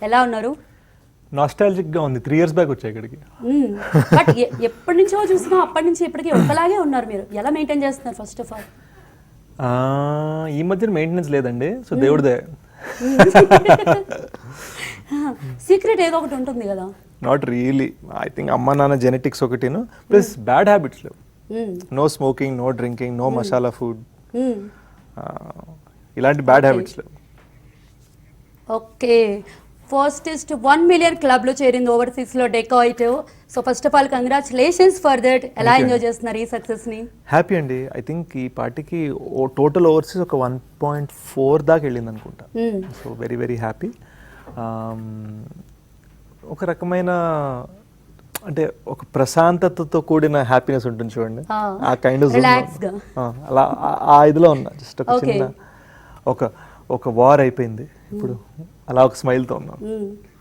ఎలా ఉన్నారు? నాస్టాలజిక్ గా ఉంది. 3 years బ్యాక్ వచ్చా ఇక్కడికి. బట్ ఎప్పటి నుంచో చూసినా అప్పటి నుంచి ఇప్పటికీ ఒకలాగే ఉన్నారు మీరు. ఎలా మెయింటైన్ చేస్తున్నారు ఫస్ట్ ఆఫ్ ఆల్? ఈ మధ్యన మెయింటెనెన్స్ లేదండి. సో దేవుడిదే. సీక్రెట్ ఏదో ఒకటి ఉంటుంది కదా? Not really. ఐ థింక్ అమ్మ నాన్న జెనెటిక్స్ ఒకటిను ప్లస్ బ్యాడ్ హ్యాబిట్స్ లేవు. No smoking, no drinking, no masala food, ఇలాంటి బ్యాడ్ హ్యాబిట్స్ లేవు. ఓకే, ఫాస్టెస్ట్ 1 million క్లబ్ లో చేరింది ఓవర్సీస్ లో Dacoit. So first of all congratulations for that. ఎలా ఎంజాయ్ చేస్తున్నారు ఈ సక్సెస్ ని? హ్యాపీ అండి. ఐ థింక్ ఈ పార్టీకి టోటల్ ఓవర్సీస్ ఒక 1.4 దాకా వెళ్ళింది అనుకుంటా. So very very happy. ఒక రకమైన అంటే ఒక ప్రశాంతతతో కూడిన హ్యాపీనెస్ ఉంటుంది చూడండి, ఆ కైండ్ ఆఫ్ అలా ఆ ఇదిలో ఉన్నా. జస్ట్ ఒక చిన్న ఒక వార్ అయిపోయింది, ఇప్పుడు అలా ఒక స్మైల్తో ఉన్నాం.